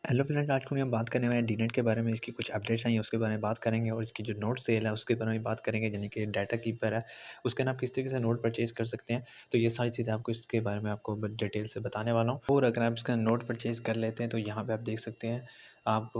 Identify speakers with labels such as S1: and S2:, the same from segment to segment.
S1: Hello friends, आज की हम बात करने वाले हैं डीनेट के बारे में। इसकी कुछ अपडेट्स आई हैं उसके बारे में बात करेंगे और इसकी जो नोट सेल है उसके बारे में बात करेंगे, यानी कि डाटा कीपर है उसके ना आप किस तरीके से नोट परचेज़ कर सकते हैं। तो ये सारी चीज़ें आपको इसके बारे में आपको डिटेल से बताने वाला हूँ। और अगर आप इसका नोट परचेज़ कर लेते हैं तो यहाँ पे आप देख सकते हैं आप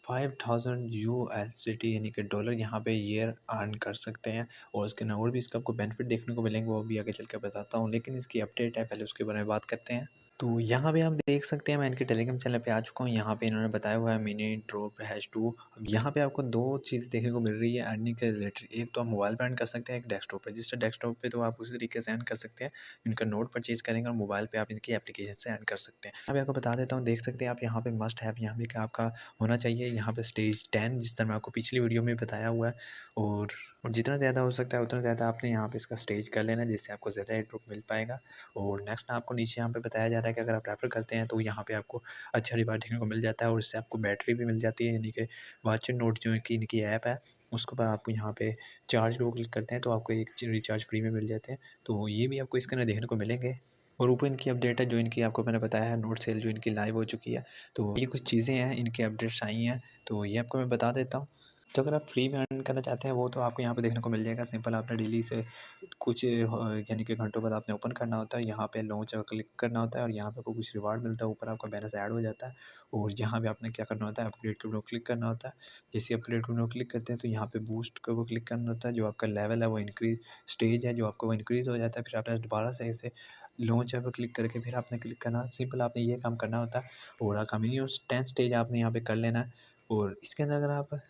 S1: 5000 USDT यानी कि डॉलर यहाँ पे ईयर अर्न कर सकते हैं। और उसके ना और भी इसका आपको बेनिफिट देखने को मिलेंगे, वो भी आगे चल के बताता हूँ। लेकिन इसकी अपडेट है, पहले उसके बारे में बात करते हैं। तो यहाँ पे आप देख सकते हैं मैं इनके टेलीग्राम चैनल पे आ चुका हूँ। यहाँ पे इन्होंने बताया हुआ है मिनी ड्रॉप #2। अब यहाँ पे आपको दो चीज़ें देखने को मिल रही है अर्निंग के रिलेटेड। एक तो आप मोबाइल पे अर्न कर सकते हैं, एक डेस्कटॉप पे। जिससे डेस्कटॉप पे तो आप उसी तरीके से अर्न कर सकते हैं, इनका नोट परचेज़ करेंगे, और मोबाइल पे आप इनकी एप्लीकेशन से अर्न कर सकते हैं। अभी आपको बता देता हूँ, देख सकते हैं आप यहाँ पे मस्ट हैव यहाँ पे आपका होना चाहिए यहाँ पे स्टेज 10, जिस तरह मैं आपको पिछली वीडियो में बताया हुआ है। और जितना ज़्यादा हो सकता है उतना ज़्यादा आपने यहाँ पे इसका स्टेज कर लेना, जिससे आपको ज़्यादा एयर ड्रॉप मिल पाएगा। और नेक्स्ट आपको नीचे यहाँ पे बताया जा रहा है कि अगर आप रेफर करते हैं तो यहाँ पे आपको अच्छा रिवार्ड देखने को मिल जाता है, और इससे आपको बैटरी भी मिल जाती है। यानी कि वॉच एंड नोट जो है कि इनकी ऐप है, उसके बाद आपको यहाँ पे चार्ज को क्लिक करते हैं तो आपको एक रिचार्ज फ्री में मिल जाते हैं। तो ये भी आपको इसके अंदर देखने को मिलेंगे। और ऊपर इनकी अपडेट है जो इनकी आपको मैंने बताया है, नोट सेल जो इनकी लाइव हो चुकी है। तो ये कुछ चीज़ें हैं, इनकी अपडेट्स आई हैं, तो ये आपको मैं बता देता हूँ। तो अगर आप फ्री में अर्न करना चाहते हैं वो तो आपको यहाँ पे देखने को मिल जाएगा। सिंपल आपने डेली से कुछ यानी कि घंटों बाद आपने ओपन करना होता है, यहाँ पे लॉन्च का क्लिक करना होता है और यहाँ पे आपको कुछ रिवार्ड मिलता है, ऊपर आपका बैलेंस ऐड हो जाता है। और यहाँ पे आपने क्या करना होता है, अपग्रेड के ऊपर क्लिक करना होता है। जैसे अपग्रेड के ऊपर क्लिक करते हैं तो यहाँ पे बूस्ट के ऊपर क्लिक करना होता है, जो आपका लेवल है वो इंक्रीज स्टेज है जो आपका वो इंक्रीज़ हो जाता है। फिर आपने दोबारा से इसे लॉन्च पे क्लिक करके फिर आपने क्लिक करना, सिंपल आपने ये काम करना होता है। और मिनिमम 10 स्टेज आपने यहाँ पे कर लेना है। और इसके अंदर अगर आप,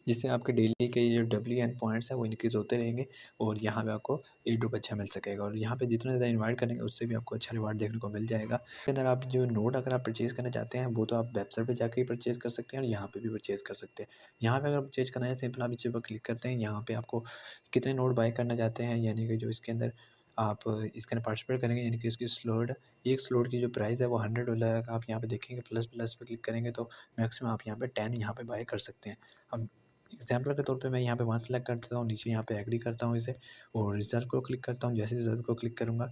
S1: जिससे आपके डेली के जो WN पॉइंट्स हैं वो इंक्रीज़ होते रहेंगे, और यहाँ पे आपको एयर ड्रॉप अच्छा मिल सकेगा। और यहाँ पे जितना ज़्यादा इन्वाइट करेंगे उससे भी आपको अच्छा रिवार्ड देखने को मिल जाएगा। इसके अंदर आप जो नोट अगर आप परचेज़ करना चाहते हैं वो तो आप वेबसाइट पे जाके ही परचेज़ कर सकते हैं, और यहाँ पे भी परचेज़ कर सकते हैं। यहाँ पे अगर परचेज़ करना है, सिंपल आप इसी पर क्लिक करते हैं। यहाँ पे आपको कितने नोट बाय करना चाहते हैं, यानी कि जो इसके अंदर आप इसके अंदर पार्टिसिपेट करेंगे, यानी कि इसकी स्लॉट, एक स्लॉट की जो प्राइस है वो $100 है। आप यहाँ पे देखेंगे प्लस पे क्लिक करेंगे तो मैक्सिमम आप यहाँ पे 10 यहाँ पे बाय कर सकते हैं। अब एग्जाम्पल के तौर पे मैं यहाँ पे 1 सेलेक्ट कर देता हूँ, नीचे यहाँ पे एग्री करता हूँ इसे, और रिज़ल्ट को क्लिक करता हूँ। जैसे रिज़ल्ट को क्लिक करूँगा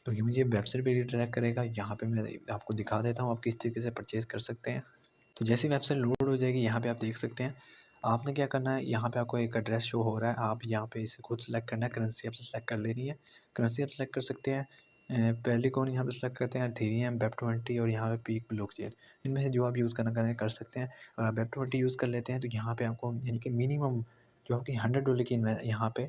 S1: तो ये मुझे वेबसाइट पे रिडायरेक्ट करेगा। यहाँ पे मैं आपको दिखा देता हूँ आप किस तरीके से परचेज़ कर सकते हैं। तो जैसे ही वेबसाइट लोड हो जाएगी, यहाँ पे आप देख सकते हैं। आपने क्या करना है, यहाँ पे आपको एक एड्रेस शो हो रहा है, आप यहाँ पे इसे खुद सेलेक्ट करना है। करेंसी आपसे सेलेक्ट कर लेनी है, करेंसी आप सेलेक्ट कर सकते हैं। पॉलीगॉन यहाँ पे सेलेक्ट करते हैं, इथेरियम, वेब20 और यहाँ पे पीक ब्लॉकचेन। इनमें से जो आप यूज़ करना करें कर सकते हैं। और आप वेब20 यूज़ कर लेते हैं तो यहाँ पे आपको यानी कि मिनिमम जो आपकी $100 की यहाँ पे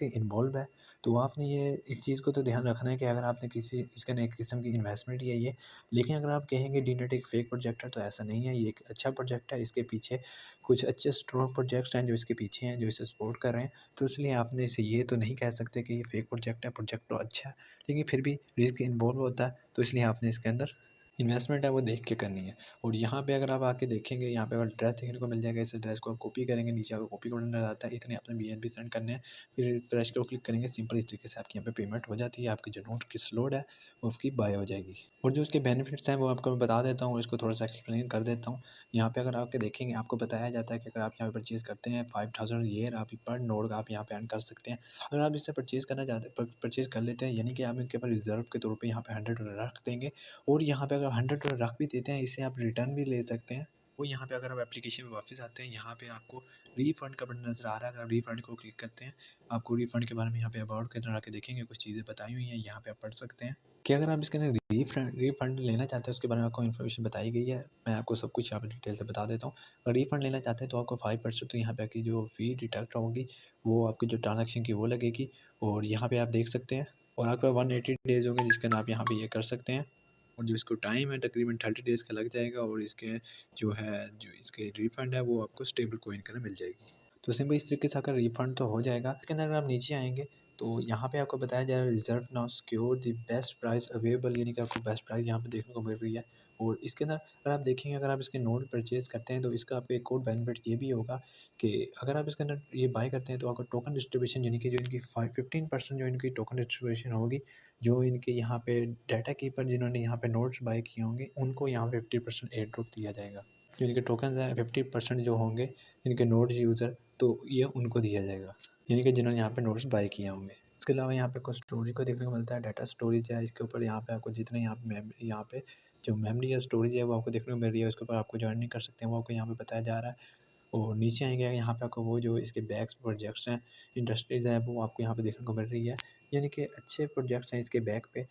S1: इन्वॉल्व है। तो आपने ये इस चीज़ को तो ध्यान रखना है कि अगर आपने किसी इसका एक किस्म की इन्वेस्टमेंट ही है ये। लेकिन अगर आप कहेंगे डीनेट एक फेक प्रोजेक्ट है तो ऐसा नहीं है, ये एक अच्छा प्रोजेक्ट है। इसके पीछे कुछ अच्छे स्ट्रॉन्ग प्रोजेक्ट्स हैं जो इसके पीछे हैं, जो इसे सपोर्ट कर रहे हैं। तो इसलिए आपने इसे ये तो नहीं कह सकते कि ये फेक प्रोजेक्ट है, प्रोजेक्ट तो अच्छा है, लेकिन फिर भी रिस्क इन्वॉल्व होता है। तो इसलिए आपने इसके अंदर इन्वेस्टमेंट है वो देख के करनी है। और यहाँ पे अगर आप आके देखेंगे, यहाँ पे अगर एड्रेस देखने को मिल जाएगा, इस एड्रेस को आप कॉपी करेंगे, नीचे आपको कॉपी कोड आता है, इतने आपने BNB सेंड करने हैं। फिर रिफ्रेश को क्लिक करेंगे, सिंपल इस तरीके से आपकी यहाँ पे पेमेंट हो जाती है। आपकी जो नोट की स्लॉट है वो उसकी बाय हो जाएगी। और जो उसके बेनिफिट्स हैं वो आपको मैं बता देता हूँ, इसको थोड़ा सा एक्सप्लेन कर देता हूँ। यहाँ पे अगर आके देखेंगे, आपको बताया जाता है कि अगर आप यहाँ पे परचेज़ करते हैं 5000 ईयर आप पर नोट आप यहाँ पे अर्न कर सकते हैं। अगर आप इससे परचेज़ करना चाहते हैं, परचेज़ कर लेते हैं, यानी कि आप इनके ऊपर रिजर्व के तौर पे यहाँ पे $100 रख देंगे। और यहाँ पे अगर $100 रख भी देते हैं, इसे आप रिटर्न भी ले सकते हैं। वो यहाँ पे अगर आप एप्लीकेशन में वापस आते हैं, यहाँ पे आपको रिफ़ंड का बटन नज़र आ रहा है। अगर आप रिफ़ंड को क्लिक करते हैं, आपको रिफ़ंड के बारे में यहाँ पे अबाउट के अंदर आके देखेंगे, कुछ चीज़ें बताई हुई हैं, यहाँ पे आप पढ़ सकते हैं कि अगर आप इसके अंदर रिफ़ंड लेना चाहते हैं, उसके बारे में आपको इन्फॉर्मेशन बताई गई है। मैं आपको सब कुछ यहाँ पे डिटेल से बता देता हूँ। अगर रिफ़ंड लेना चाहते हैं तो आपको 5% तो यहाँ पे आपकी जो फ़ी डिडक्ट होगी, वो आपकी जो ट्रांज़ैक्शन की वो लगेगी। और यहाँ पे आप देख सकते हैं, और आपके 180 डेज़ होंगे जिसके अंदर आप यहाँ पे ये कर सकते हैं। और जो इसको टाइम है तकरीबन 30 डेज़ का लग जाएगा, और इसके जो इसके रिफ़ंड है वो आपको स्टेबल कॉइन के अंदर मिल जाएगी। तो सिंपल इस तरीके से आपका रिफ़ंड तो हो जाएगा। इसके अंदर अगर आप नीचे आएँगे तो यहाँ पे आपको बताया जा रहा है reserve now secure the best price available, यानी कि आपको बेस्ट प्राइस यहाँ पे देखने को मिल रही है। और इसके अंदर अगर आप देखेंगे, अगर आप इसके नोट परचेज़ करते हैं तो इसका आपको एक और बेनिफिट ये भी होगा कि अगर आप इसके अंदर ये बाय करते हैं तो आपको टोकन डिस्ट्रीब्यूशन, यानी कि जो इनकी 15% जो इनकी टोकन डिस्ट्रीब्यूशन होगी, जो इनके यहाँ पे डाटा कीपर जिन्होंने यहाँ पे नोट्स बाय किए होंगे, उनको यहाँ पे 50% एयर ड्रॉप दिया जाएगा। जो इनके टोकन्स हैं 50% जो होंगे इनके नोट्स यूज़र, तो ये उनको दिया जाएगा, यानी कि जिन्होंने यहाँ पे नोट्स बाय किए होंगे। इसके अलावा यहाँ पे कुछ स्टोरेज को देखने को मिलता है, डाटा स्टोरेज है इसके ऊपर। यहाँ पे आपको जितने यहाँ पे जो मेमोरी या स्टोरेज है वो आपको देखने को मिल रही है, उसके ऊपर आपको जो अर्निंग कर सकते हैं वो आपको यहाँ पे बताया जा रहा है। और नीचे आएँगे, यहाँ पे आपको वो जो इसके बैक्स प्रोजेक्ट्स हैं, इंडस्ट्रीज़ हैं, वो आपको यहाँ पे देखने को मिल रही है। यानी कि अच्छे प्रोजेक्ट्स हैं इसके बैक पे,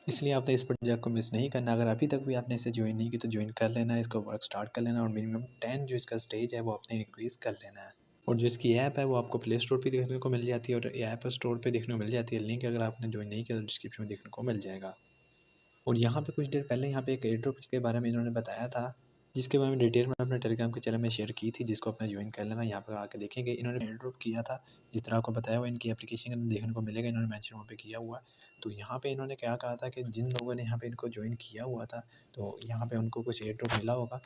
S1: इसलिए आपने इस प्रोजेक्ट को मिस नहीं करना। अगर अभी तक भी आपने इसे जॉइन नहीं की तो जॉइन कर लेना है, इसको वर्क स्टार्ट कर लेना और मिनिमम 10 जो इसका स्टेज है वो आपने इंक्रीज़ कर लेना है। और जो इसकी ऐप है वो आपको प्ले स्टोर पे देखने को मिल जाती है और ऐप स्टोर पे देखने को मिल जाती है। लिंक अगर आपने जॉइन नहीं किया तो डिस्क्रिप्शन में देखने को मिल जाएगा। और यहाँ पे कुछ देर पहले यहाँ पे एक एयर ड्रॉप के बारे में इन्होंने बताया था, जिसके बारे में डिटेल में अपने टेलीग्राम के चैनल में शेयर की थी, जिसको आपने ज्वाइन कर लेना। यहाँ पर आके देखेंगे इन्होंने एयर ड्रॉप किया था, जिस तरह आपको बताया हुआ इनकी एप्लीकेशन के अंदर देखने को मिलेगा, इन्होंने मेंशन वहाँ पे किया हुआ है। तो यहाँ पे इन्होंने क्या कहा था कि जिन लोगों ने यहाँ पे इनको ज्वाइन किया हुआ था, तो यहाँ पे उनको कुछ एयर ड्रॉप मिला होगा।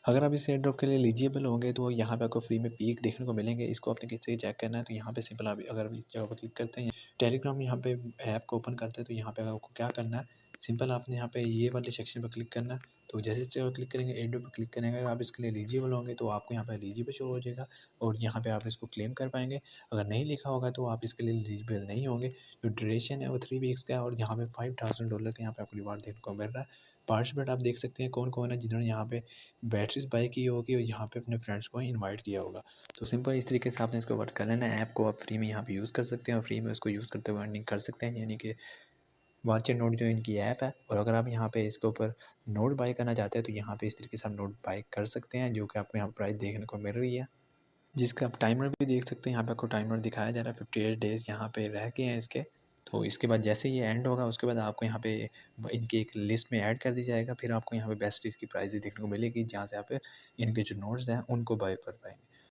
S1: अगर आप इस एयर ड्रॉप के लिए एलिजिबल होंगे तो यहाँ पे आपको फ्री में पीक देखने को मिलेंगे। इसको आपने किस से चेक करना है, तो यहाँ पे सिंपल आप अगर इस जगह पर क्लिक करते हैं, टेलीग्राम यहाँ पे ऐप को ओपन करते हैं, तो यहाँ पे आपको क्या करना है, सिंपल आपने यहाँ पे ये वाले सेक्शन पर क्लिक करना है। तो जैसे इस जगह क्लिक करेंगे, एयर ड्रॉप पर क्लिक करेंगे, अगर आप इसके लिए एलिजिबल होंगे तो आपको यहाँ पे एलिजिबल शो हो जाएगा और यहाँ पे आप इसको क्लेम कर पाएंगे। अगर नहीं लिखा होगा तो आप इसके लिए एलिजिबल नहीं होंगे। जो ड्यूरेशन है वो 3 वीक्स का है और यहाँ पे $5000 का यहाँ पे आपको रिवार्ड देखने को मिल रहा है। पार्टिसिपेंट आप देख सकते हैं कौन-कौन है जिन्होंने यहाँ पे बैटरीज़ बाय की होगी और यहाँ पे अपने फ्रेंड्स को इनवाइट किया होगा। तो सिंपल इस तरीके से आपने इसको वर्क कर लेना है। ऐप को आप फ्री में यहाँ पे यूज़ कर सकते हैं और फ्री में उसको यूज़ करते हुए अर्निंग कर सकते हैं, यानी कि वाच नोट जो इनकी ऐप है। और अगर आप यहाँ पे इसके ऊपर नोट बाय करना चाहते हैं तो यहाँ पे इस तरीके से आप नोट बाय कर सकते हैं, जो कि आपको यहाँ प्राइस देखने को मिल रही है, जिसका आप टाइमर भी देख सकते हैं। यहाँ पे आपको टाइमर दिखाया जा रहा है, 58 डेज़ यहाँ पे रह गए हैं इसके। तो इसके बाद जैसे ये एंड होगा उसके बाद आपको यहाँ पे इनकी एक लिस्ट में ऐड कर दी जाएगा, फिर आपको यहाँ पे बेस्ट इसकी प्राइस देखने को मिलेगी, जहाँ से आप इनके जो नोट्स हैं उनको बाय कर पाएंगे।